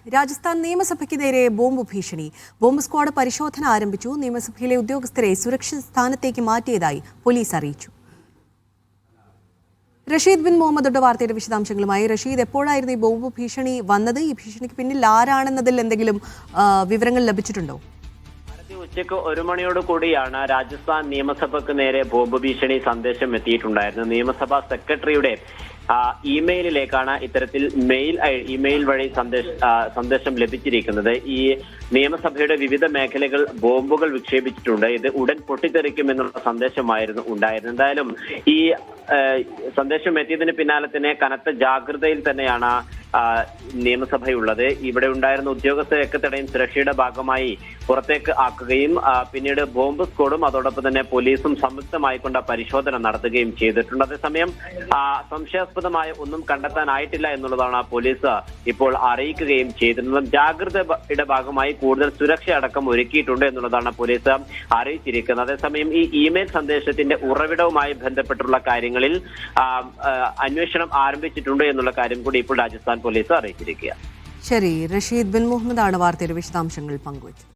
രാജസ്ഥാൻ നിയമസഭയ്ക്ക് നേരെ ബോംബ് ഭീഷണി. Bomb squad പരിശോധന ആരംഭിച്ചു. നിയമസഭയിലെ ഉദ്യോഗസ്ഥരെ സുരക്ഷിത സ്ഥാനത്തേക്ക് മാറ്റിയതായി പോലീസ് അറിയിച്ചു. റഷീദ് ബിൻ മുഹമ്മദ് വാർത്തയുടെ വിശദാംശങ്ങളുമായി. റഷീദ്, എപ്പോഴായിരുന്നു ഈ ബോംബ് ഭീഷണി വന്നത്? ഈ ഭീഷണിക്ക് പിന്നിൽ ആരാണെന്നതിൽ എന്തെങ്കിലും വിവരങ്ങൾ ലഭിച്ചിട്ടുണ്ടോ? ഉച്ചയ്ക്ക് 1 മണിയോട് കൂടിയാണ് രാജസ്ഥാൻ നിയമസഭയ്ക്ക് നേരെ ബോംബ് ഭീഷണി സന്ദേശം എത്തിയിട്ടുണ്ടായിരുന്നത്. നിയമസഭാ സെക്രട്ടറിയുടെ ഇമെയിലിലേക്കാണ് ഇത്തരത്തിൽ ഇമെയിൽ വഴി സന്ദേശം ലഭിച്ചിരിക്കുന്നത്. ഈ നിയമസഭയുടെ വിവിധ മേഖലകൾ ബോംബുകൾ വിക്ഷേപിച്ചിട്ടുണ്ട്, ഇത് ഉടൻ പൊട്ടിത്തെറിക്കുമെന്നുള്ള സന്ദേശമായിരുന്നു ഉണ്ടായിരുന്നത്. എന്തായാലും ഈ സന്ദേശം എത്തിയതിന് പിന്നാലെ തന്നെ കനത്ത ജാഗ്രതയിൽ തന്നെയാണ് നിയമസഭയുള്ളത്. ഇവിടെ ഉണ്ടായിരുന്ന ഉദ്യോഗസ്ഥരെയൊക്കെ തടയും സുരക്ഷയുടെ ഭാഗമായി പുറത്തേക്ക് ആക്കുകയും പിന്നീട് ബോംബ് സ്ക്വാഡും അതോടൊപ്പം തന്നെ പോലീസും സംയുക്തമായിക്കൊണ്ട് പരിശോധന നടത്തുകയും ചെയ്തിട്ടുണ്ട്. അതേസമയം സംശയാസ്പദമായ ഒന്നും കണ്ടെത്താനായിട്ടില്ല എന്നുള്ളതാണ് പോലീസ് ഇപ്പോൾ അറിയിക്കുകയും ചെയ്തിരുന്നത്. ജാഗ്രതയുടെ ഭാഗമായി കൂടുതൽ സുരക്ഷ അടക്കം ഒരുക്കിയിട്ടുണ്ട് എന്നുള്ളതാണ് പോലീസ് അറിയിച്ചിരിക്കുന്നത്. അതേസമയം ഈ ഇമെയിൽ സന്ദേശത്തിന്റെ ഉറവിടവുമായി ബന്ധപ്പെട്ടുള്ള കാര്യങ്ങളിൽ അന്വേഷണം ആരംഭിച്ചിട്ടുണ്ട് എന്നുള്ള കാര്യം കൂടി ഇപ്പോൾ രാജസ്ഥാൻ പോലീസ് അറിയിച്ചിരിക്കുക. ശരി, റഷീദ് ബിൻ മുഹമ്മദ് ആണ് വാർത്തയുടെ വിശദാംശങ്ങൾ പങ്കുവച്ചത്.